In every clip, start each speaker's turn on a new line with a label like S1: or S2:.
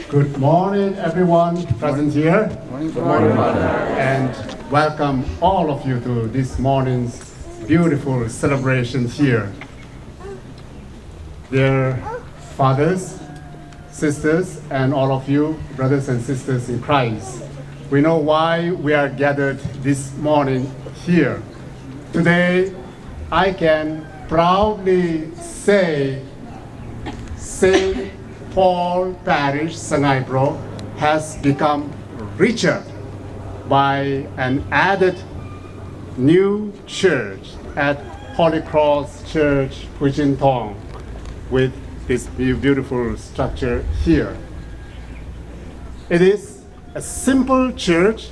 S1: Good morning, everyone present here. Good morning, and welcome all of you to this morning's beautiful celebration here. Dear fathers, sisters, and all of you, brothers and sisters in Christ, we know why we are gathered this morning here. Today, I can proudly say St. Paul Parish, Sangaiprou, has become richer by an added new church at Holy Cross Church, Phoichingtong, with this beautiful structure here. It is a simple church,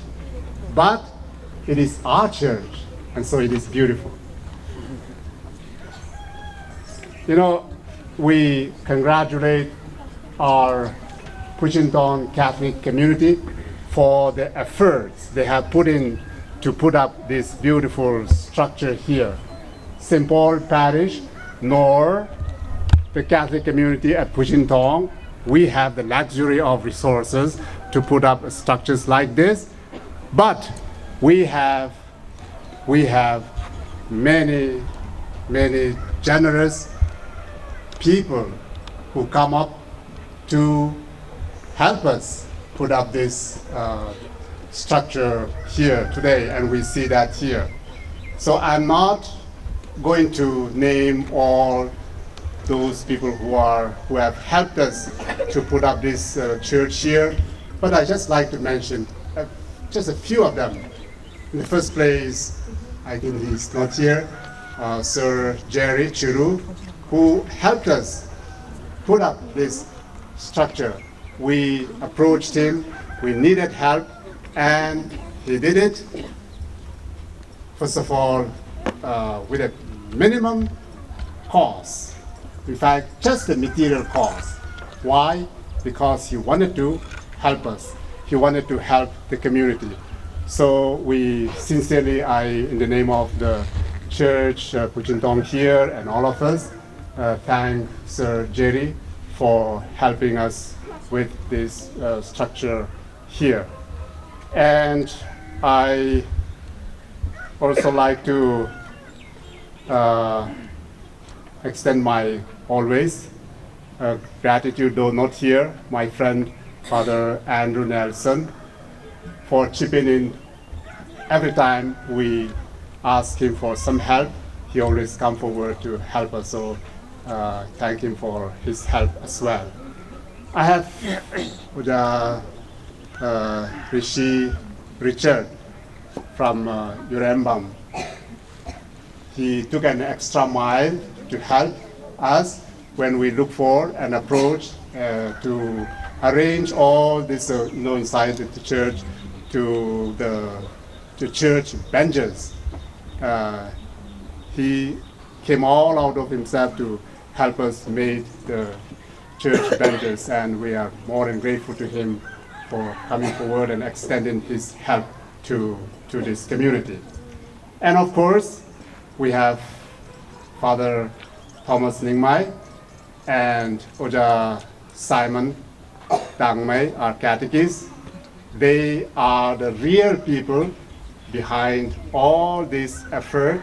S1: but it is our church, and so it is beautiful. You know, we congratulate our Phoichingtong Catholic community for the efforts they have put in to put up this beautiful structure here. St. Paul Parish, nor the Catholic community at Phoichingtong, we have the luxury of resources to put up structures like this, but we have many generous people who come up to help us put up this structure here today, and we see that here. So I'm not going to name all those people who have helped us to put up this church here, but I just like to mention just a few of them. In the first place, I think he's not here, Sir Jerry Chiru, who helped us put up this structure. We approached him, we needed help, and he did it, first of all, with a minimum cost. In fact, just the material cost. Why? Because he wanted to help us. He wanted to help the community. So we sincerely, in the name of the church, Phoichingtong here, and all of us, thank Sir Jerry for helping us with this structure here. And I also like to extend my always gratitude, though not here, my friend Father Andrew Nelson, for chipping in every time we ask him for some help. He always come forward to help us, so thank him for his help as well. I have Rishi Richard from Urembam. He took an extra mile to help us when we look for an approach to arrange all this, inside the church, to the church benches. He came all out of himself to help us make the church benches, and we are more than grateful to him for coming forward and extending his help to this community. And of course, we have Father Thomas Ningmai and Oja Simon Dangmai, our catechist. They are the real people behind all this effort,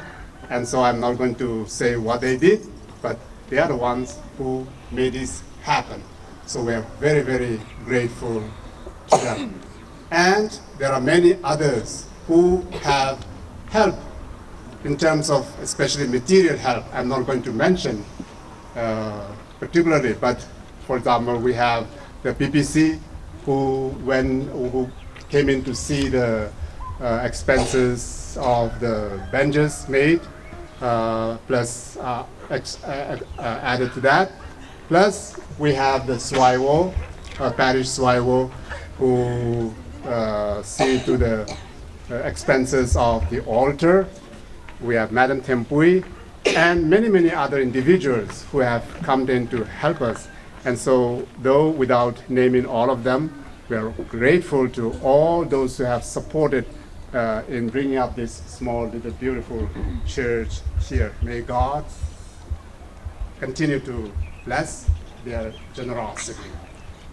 S1: and so I'm not going to say what they did, but they are the ones who made this happen. So we are very, very grateful to them. And there are many others who have helped in terms of especially material help. I'm not going to mention particularly, but for example, we have the PPC who came in to see the expenses of the benches made, plus added to that. Plus, we have the Swiwo, Parish Swiwo, who see to the expenses of the altar. We have Madam Tempui, and many other individuals who have come in to help us. And so, though without naming all of them, we are grateful to all those who have supported in bringing up this small, little, beautiful church here. May God continue to bless their generosity.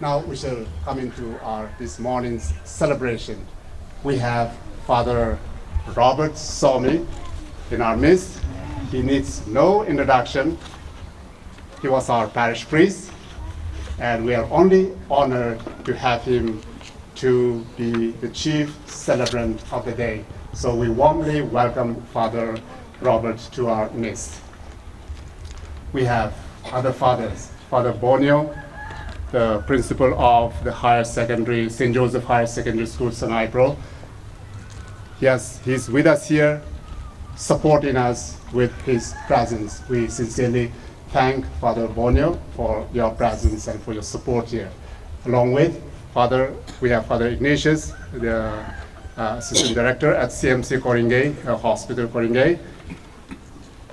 S1: Now we shall come into our this morning's celebration. We have Father Robert Somi in our midst. He needs no introduction. He was our parish priest, and we are only honored to have him to be the chief celebrant of the day. So we warmly welcome Father Robert to our midst. We have other fathers, Father Borneo, the principal of the higher secondary, St. Joseph Higher Secondary School, Sangaiprou. Yes, he's with us here, supporting us with his presence. We sincerely thank Father Borneo for your presence and for your support here. Along with we have Father Ignatius, the Assistant Director at CMC Koringay, Hospital Koringay,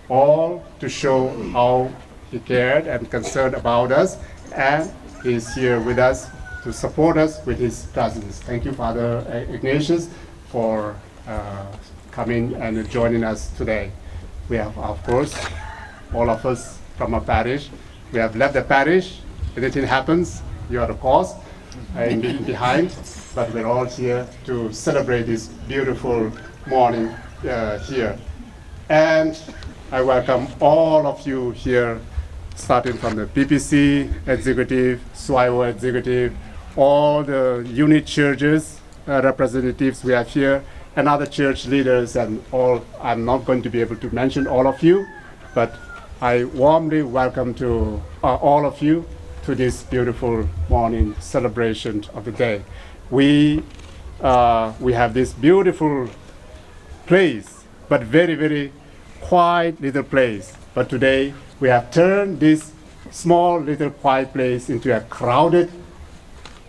S1: all to show how he cared and concerned about us, and he's here with us to support us with his presence. Thank you, Father Ignatius, for coming and joining us today. We have, of course, all of us from our parish. We have left the parish. Anything happens, you are the cause behind, but we're all here to celebrate this beautiful morning here. And I welcome all of you here, starting from the PPC executive, SWIO executive, all the unit churches representatives we have here, and other church leaders, and all. I'm not going to be able to mention all of you, but I warmly welcome to all of you to this beautiful morning celebration of the day. We have this beautiful place, but very, very quiet little place. But today we have turned this small little quiet place into a crowded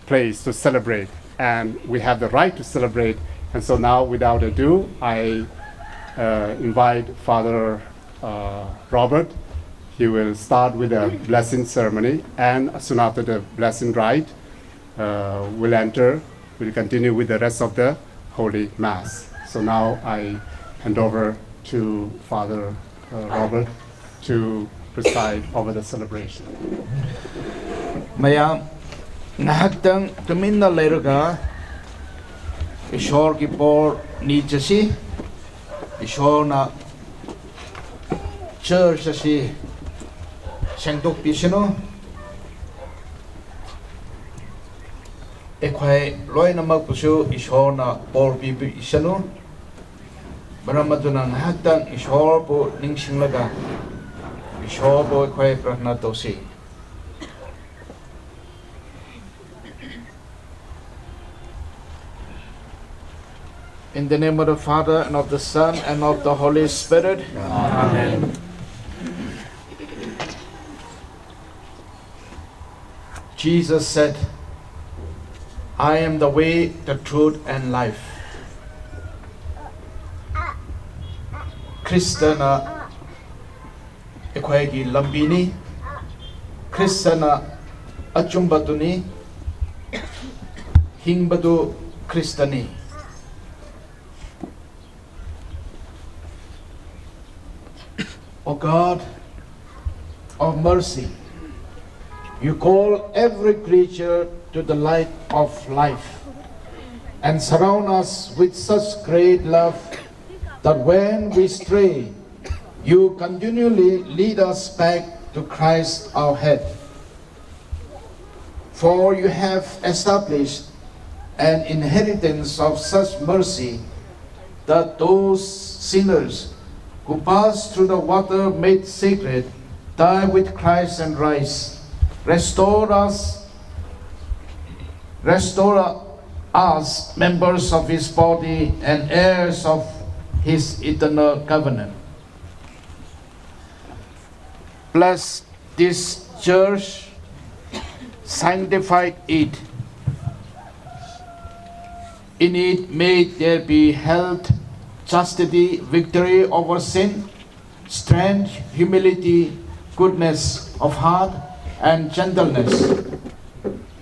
S1: place to celebrate, and we have the right to celebrate. And so now, without ado, I invite Father Robert. He will start with a blessing ceremony, and soon after the blessing rite, we'll continue with the rest of the Holy Mass. So now I hand over to Father Robert to preside over the celebration.
S2: Mayam nahatang tuminna leruga Ishor ki por ni jasi Ishor na church jasi Sengtok Bishnupur ekwai loi namak pusu Ishor na por bibi isanu baramadunang hatang Ishor po ningsing laga Ishor po ekwai prahna tosi. In the name of the Father, and of the Son, and of the Holy Spirit. Amen. Jesus said, I am the way, the truth, and life. Kristana ekwagi lambini, Kristana achumbatuni, hingbadu Kristani. O God of mercy, you call every creature to the light of life and surround us with such great love that when we stray, you continually lead us back to Christ our head. For you have established an inheritance of such mercy that those sinners who pass through the water made sacred, die with Christ and rise. Restore us members of his body and heirs of his eternal covenant. Bless this church, sanctify it. In it may there be health, chastity, victory over sin, strength, humility, goodness of heart, and gentleness,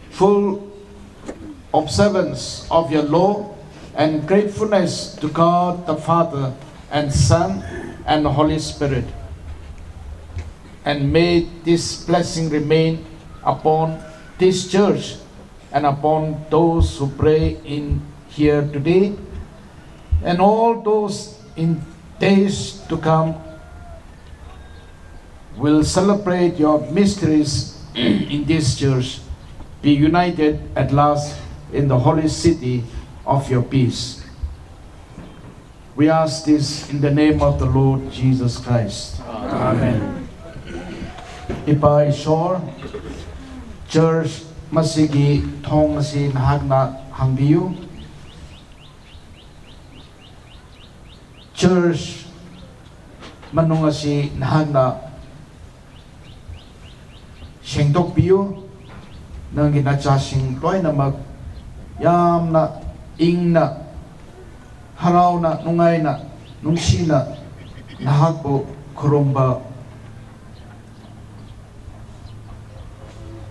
S2: full observance of your law, and gratefulness to God the Father and Son and the Holy Spirit. And may this blessing remain upon this church and upon those who pray in here today, and all those in days to come will celebrate your mysteries in this church, be united at last in the holy city of your peace. We ask this in the name of the Lord Jesus Christ. Amen. Ipa Ishor, Church Masigi Thong Masi Nahagna Hangbiyu, Church Manungasi Nahagna Shengdokbiyu, nang ginachasing loy namak yam na ing na haraw na nungay na nungsi na nahagpo kurumba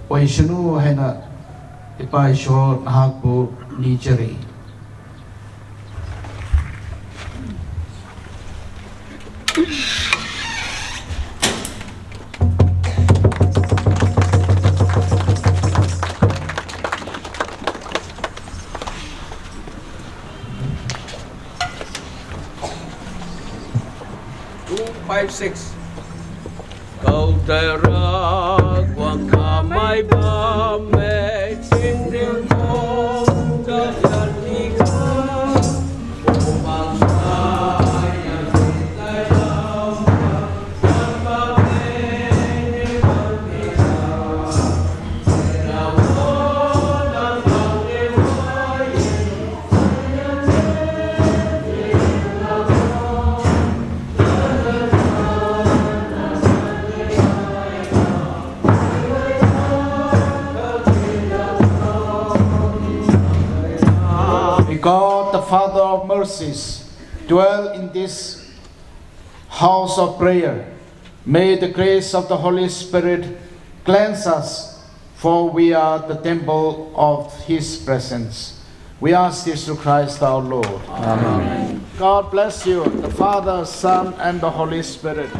S2: Phoichingtong hay na ipaisyo nahagpo ni Jerry.
S3: Kau terak wang kamai bamek sindil kong jalan ikan bangsa yang kita lama tanpa ini berbeza Rawan dan bangkit
S2: God, the Father of mercies, dwell in this house of prayer. May the grace of the Holy Spirit cleanse us, for we are the temple of His presence. We ask this through Christ our Lord. Amen. God bless you, the Father, Son, and the Holy Spirit.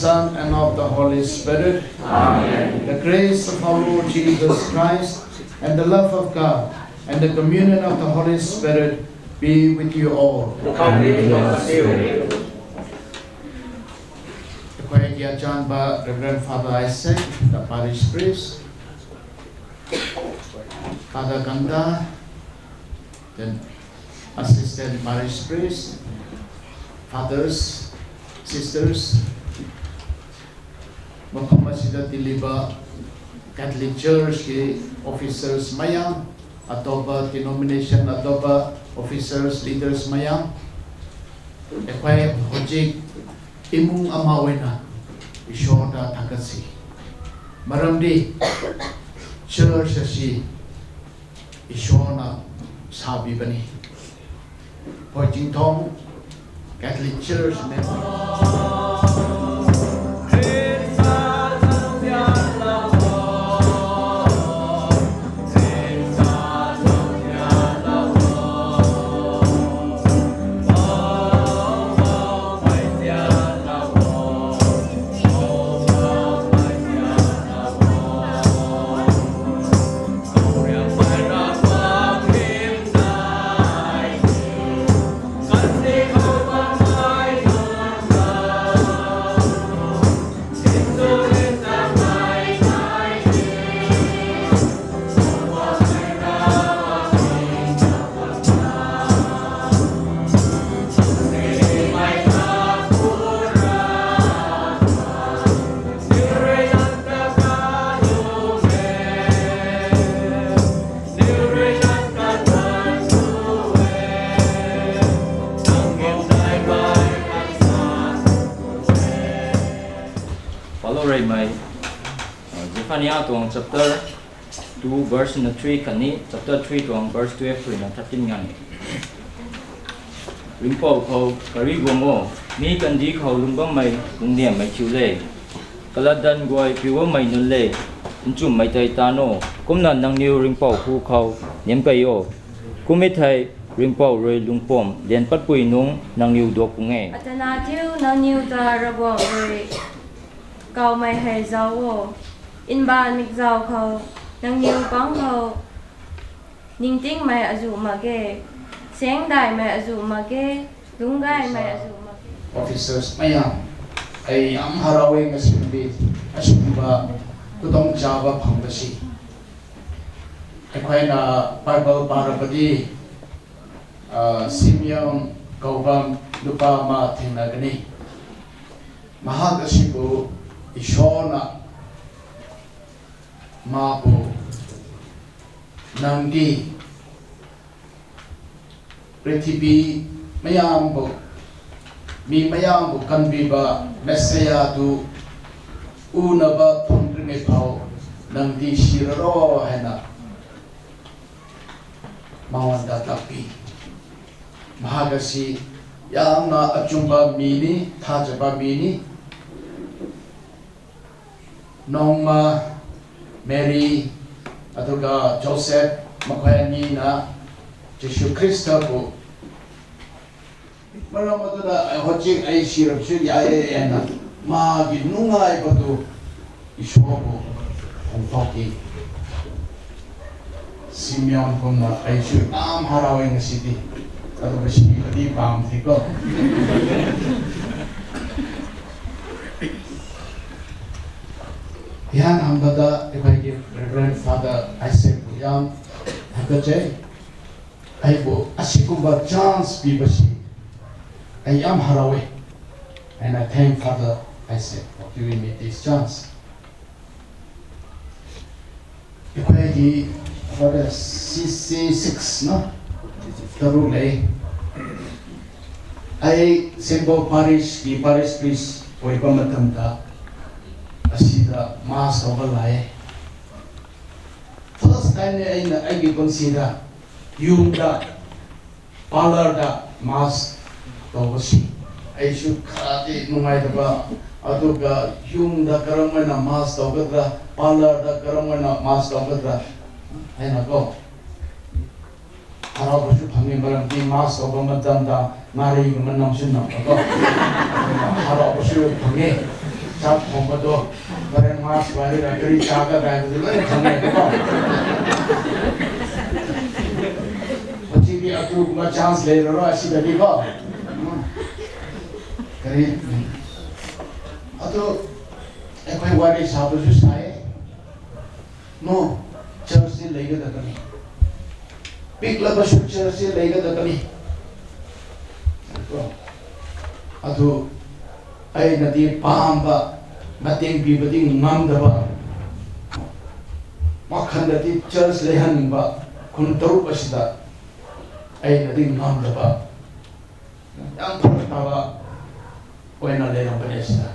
S2: Son and of the Holy Spirit. Amen. The grace of our Lord Jesus Christ and the love of God and the communion of the Holy Spirit be with you all. Amen. Reverend Father Isaac, the Parish Priest, Father Kanta, the Assistant Parish Priest, Fathers, Sisters, Mapamasida Tiliba Catholic Church ke officers mayang atoba denomination atoba officers leaders mayang ekwai hojik imung amawena ishoda thakasi maramdi church asi ishona sabi bani Phoichingtong Catholic Church member
S4: Zephaniah tuang chapter 2 verse 3 kani chapter 3 tuang verse 12 to 13 ngani ringpo kho kari gongo mi kan di kho lungbang mai lungniam mai chule kaladan goi piwa mai nule inchum mai tai tano kumna nang new ringpo khu kho nem kayo kumithai ringpo roi lungpom den pat pui nung nang new do punge
S5: atana tiu nang new ta rabo roi kau mai hai zawo in ban mik zaw kho nang new pang kho ning ting mai azu mage seng dai mai azu mage lungai mai azu mage
S2: officers mayam ai am harawe ngasimbi asumba kudong java phambasi ekhaina bible parapadi Simeon Gobam Lupa Ma Tinagani Mahagasibu Ishona Mabu Nangi Pritibi Mayambu Mi Mayambu Kanbiba Messiah tu Unaba Tundrime Pau Nangi Shiraro Hena Mawanda Tapi Mahagasi Yamna Achumba Mini Tajaba Mini Nongma Mary Aduga Joseph Makwani na Jesu Christa ko Maramaduna Hojik ay sirap siya na maginungay pa to isobo ang toki Simeon ko na ay siya ang harawin na siti Kalau bersih tadi paham tiko. Yang hambada ibagi Reverend Father Isaac yang hakaje, aibo asikumba chance bibasi, ayam harawe, and I thank Father Isaac for giving me this chance. Ibagi Father CC6 no. Tarulay ay simple parish di parish priest o ipamatamta asida mas overlay first time ay na ay consider yung da parlor da mas tawasi ay sukati nungay ba aduga yung da karamay na mas tawgadra parlor da karamay na mas tawgadra ay nako Harap bersyukur kami berhenti mas atau bertanda mari menang sunnah atau harap bersyukur kami cap membantu barang mas bari dari caga dari dulu kami atau macam ni aku cuma chance le roro asyik tadi kau kari atau aku wari sahabat susah no church ni lagi dah kami Bigla ba structure siya layga kami. Ado ay nadi pahamba nating bibading ngam ba. Makhan nadi church lehan ba kun taru pasida ay nadi ngam ba. Yang pertama koy na lehan panesda.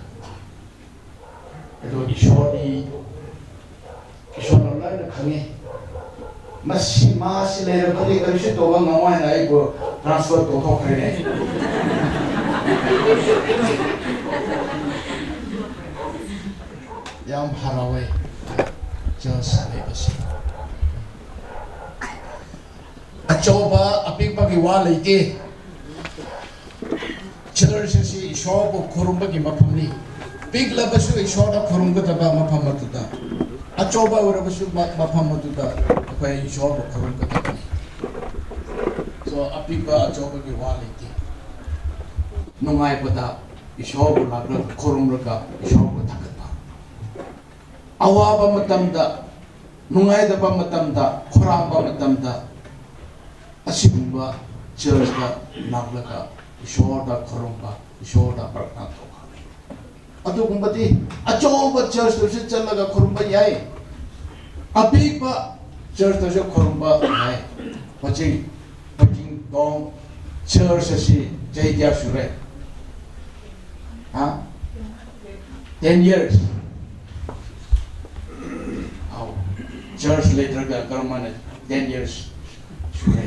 S2: Ado ishori na khangi. Masih lera balik dari situ orang ngomong na ibu transfer to kene. Yang harawe just lebasi. Acoba apik pagi wala ite. Church si shop kurumba ki mapamni. Big labasu ishoda kurumba taba mapamatuta. Acoba ora basu mapamatuta. Kaya isobo kurung kata ni. So api ba acoba ki waliti. Nungay pada isobo lagna kurung raka isobo takata. Awa ba matamda, nungay da ba matamda, kurang ba matamda. Asimba church da naglaka isoda kurung ba isoda prakna to. Ato kung bati acoba church to siya talaga kurung ba yay. Api ba church to siya kurumba ay Phoichingtong church si jaya sure ha 10 years church later ga karmana 10 years sure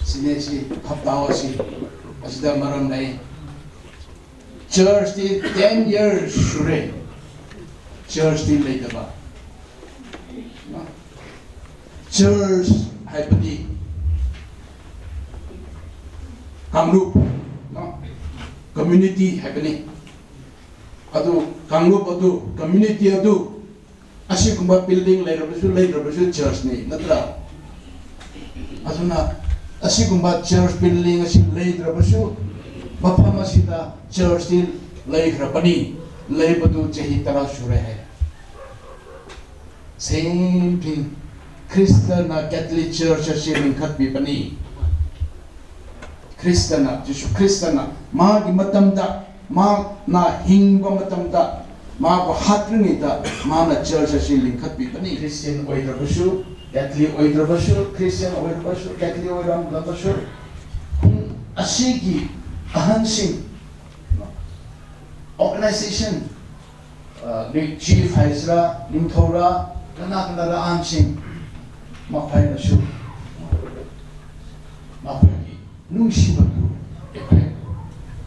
S2: sinesi haptawa si asida maram nai church di 10 years sure church di later ba church haipadi Kamrup community happening adu Kamrup adu community adu asigumba building later church ni natra aduna asigumba church building asig later mafam asida church din later pani laibadu chahi tara shure hai same thing Christian Catholic Church asing khat bi pani Christian ma gi matam da ma na hingba matam da ma ko hatrini da ma na church asing lingkhat bi pani Christian oidra basu Catholic oidra basu Christian oidra basu Catholic oidra basu asigi ahansing organization the chief haisra limthora kana ansing ma phai na su ma nungshibatu epai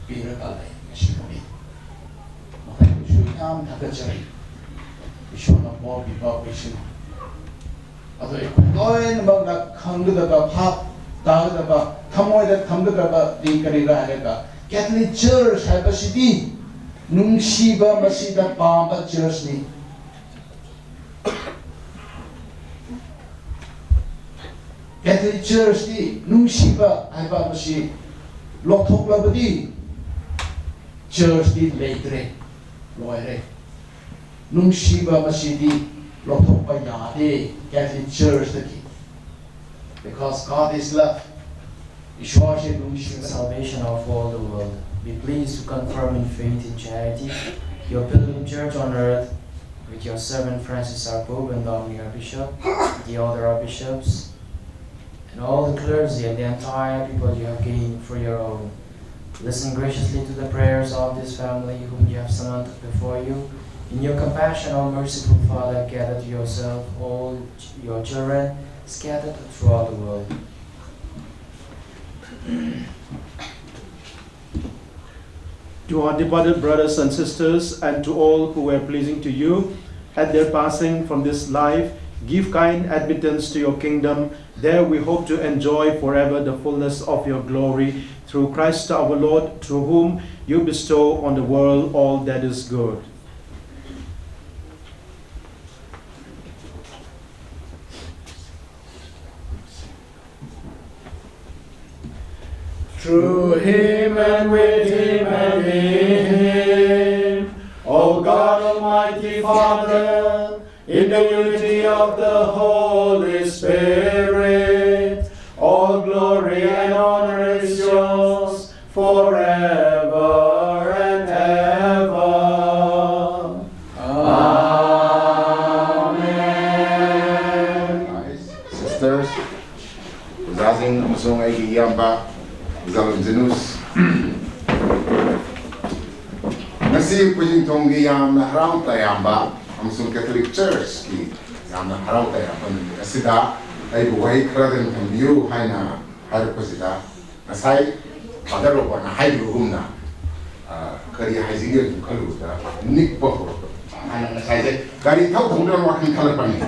S2: pirakalai nashibuni makai shu yam thakachari ishona bo biba wishin ado epai magna khangda ba phap ta ba thamoi da thamda ba dingkari ra ga Catholic Church habasidi nungshiba masida pamba church ni Catholic Church di nungshiba haiba masi lokthok labadi church di leitre loire nungshiba masi di lokthok pa yade Catholic Church di because God is love. Ishwar se nungshiba
S6: Salvation of all the world. Be pleased to confirm in faith and charity your pilgrim church on earth with your servant Francis our Pope and Dominic our Bishop, the other our bishops, and all the clergy and the entire people you have gained for your own. Listen graciously to the prayers of this family whom you have summoned before you. In your compassion, O merciful Father, gather to yourself all your children scattered throughout the world.
S7: To our departed brothers and sisters, and to all who were pleasing to you at their passing from this life, give kind admittance to your kingdom. There we hope to enjoy forever the fullness of your glory through Christ our Lord, through whom you bestow on the world all that is good.
S3: Through him and with him and in him, O God Almighty Father, in the unity of the Holy Spirit, all glory and honor is yours forever and ever. Amen.
S8: Sisters, Zazing Musong Egi Yamba, Zalunzinus. Nasi Phoichingtong gi yam na harau tayamba amsung Catholic Church ki yam na harau tayamba asida ay buhay kraden kambiyo haina har pasida nasai padaro pa na hay rumna kari haizige kalu da nik po haina nasai kari thau thungdan wakin khalapani.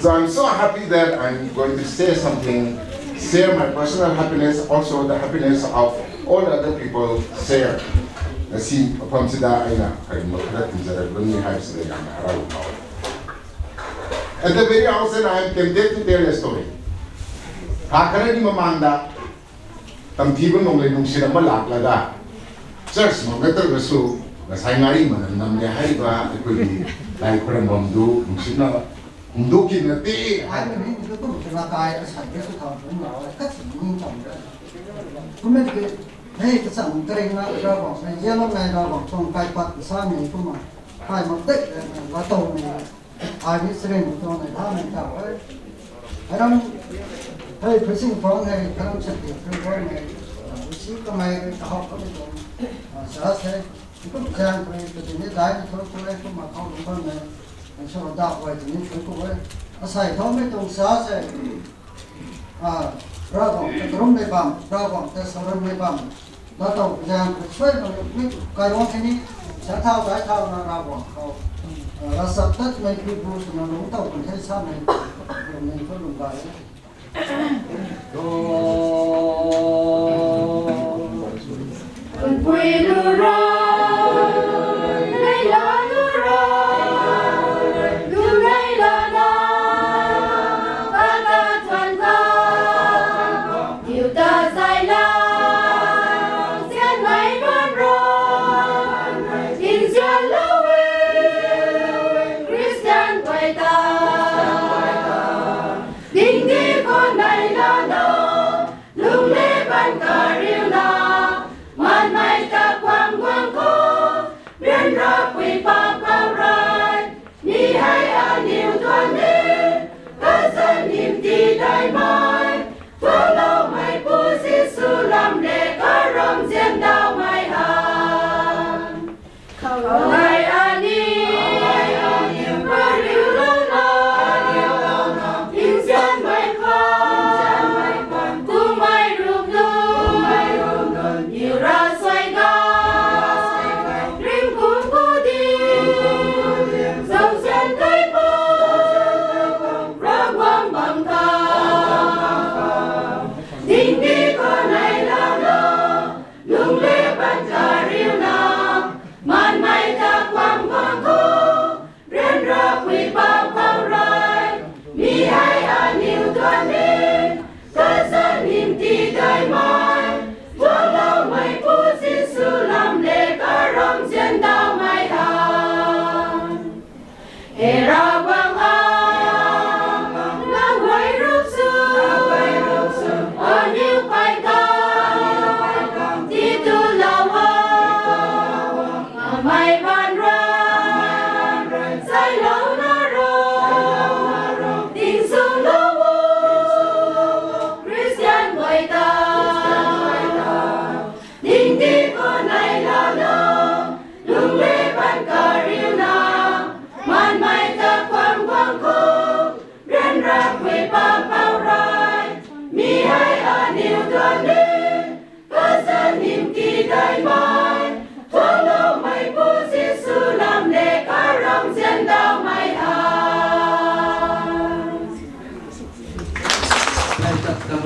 S8: So I'm so happy that I'm going to say something, share my personal happiness, also the happiness of all the other people share. Nasi upon sida aina kari makhalat nzara bunni haibs le yam harau. At the very outset, I am tempted to tell a story. Hakara di mamanda tamtibon nong lenung sila malak laga. Church mo better rasu nasangari man namnya haiba ikuli lai kurang mamdu musina mundukin nati.
S9: Hey, cái sản trinh nó ra bỏ này giết lúc này ra bỏ trong cái quạt xa mình cũng mà hai một tích và tàu này ai biết xem một trong này tha mình tạo ấy cái đó hey phải sinh phong này cái đó sẽ được cái đó này chỉ có mày học có cái đó sẽ cũng giang phải từ những cái thôi cũng lấy cũng mà không đúng con này sau đó đào về từ những thứ cũng ấy sai thôi mấy tông xá sẽ ra vòng cái rung này bằng ra vòng cái sau rung này bằng nó tàu giang phải xoay nó mấy cái đó cái này sẽ thao cái thao nó ra vòng không ra sắp tất mấy cái bút nó đúng tàu còn thấy sao này mình có dùng bài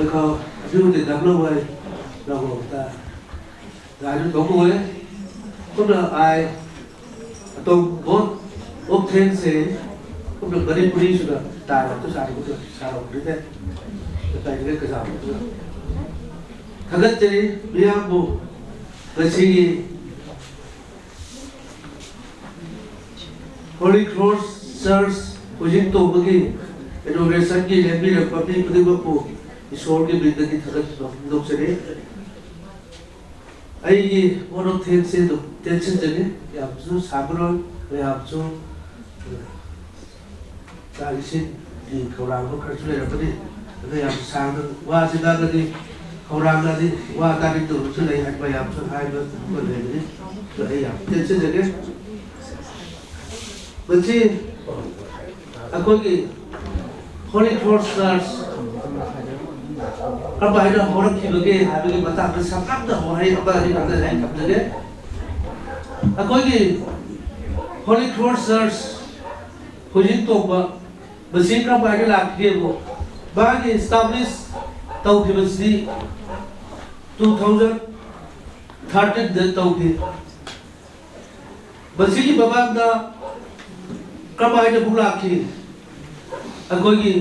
S10: Kau dulu di dalam way, lagu ta, lalu kamu way, cũng là ai, tôi vốn ốp thêm sẽ cũng được Manipur sudah, tài tôi sai cũng được, sai rồi đấy, tại cái sao cũng được. Thằng cái gì bây giờ bu, cái gì Holy Cross Church, Phoichingtong bagi Inauguration की लेबी Republic प्रतिबद्धता ईश्वर के बिंदु की थकत लोग से ने आई ये वो लोग टेंशन जने या आप जो साबुन या आप जो तालिशिन ये खौराग को खर्च ले रहा है तो या आप सांग वाह सिद्धा करी खौराग करी वाह तारीख तो रुचि नहीं है पर आप जो हाई बस को ले रहे तो ये आप टेंशन जने बच्चे अकोई की Holy Cross Church các bạn đó họ được kêu cái hai cái mặt cái sắp lắp đó họ hay các bạn đi làm cái này cầm đấy có cái Holy Cross Church Phoichingtong mà xin các bạn đi làm cái gì ba cái establish tàu thì mình đi 2013 đến tàu thì mà xin cái bạn đó các bạn đi cũng làm gì कोई की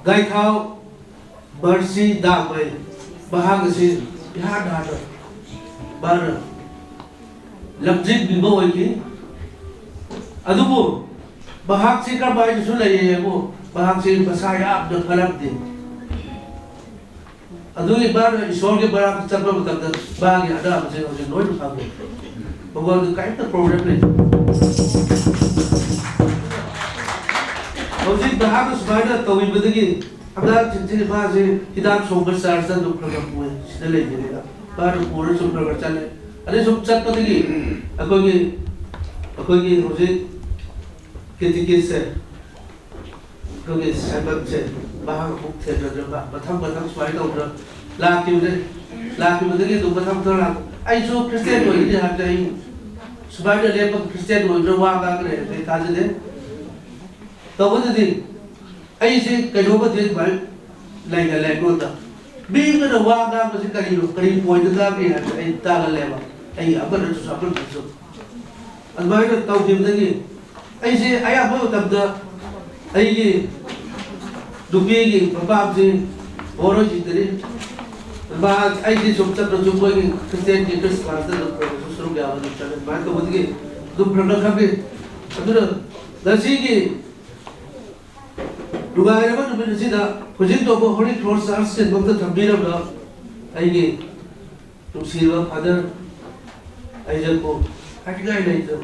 S10: गाय खाओ बरसी दाम में बाहर से यहाँ डाल बार लफ्ज़ बिंबो है कि अदुबो बाहर से कर बाय जो ले ये वो बाहर से बसाया आप जो फलक दे अदु एक बार ईश्वर के बड़ा चक्र में करते बाहर ये आधा मुझे मुझे नोट खाओ Bahwa cái problem này, kalau sih bahasa sebenarnya tahu ibu lagi, ada cincin bahasa tidak sobat sahaja untuk program sila lagi ni lah. Baru pura sumber kerja ni. Ada sumber apa lagi? Aku ni hujung ketika saya, aku ni sebab saya bahang bukti terjebak. Batang suai tahu ber. Laki betul tu batang terang. Aisyah Kristen tu ini hargai. Sebab dia lepas Kristen tu berwang kan ni kaji dia. Tahu betul ni. Aisyah kerja dia baik. Lain kota. Bila ada wang masih kari poin tu tak ni ada. Ai tak lepas. Ai apa dah tu apa tu. Almari tu tahu dia lagi. Aisyah ayah apa tak dah. Ai ni dubi ni bapa ni orang jadi. Bahag Aisyah sumber tu jumpa ni Kristen di terus pasal tu suruh dia awak cakap. Bahag tu betul. Tu pernah kami. Aduh, nasi ni. Lugar apa tu betul sih dah. Hujung tu apa Holy Cross Arts ni waktu terbiar dah. Aini tu silva father Aisyah ko. Hati lain itu.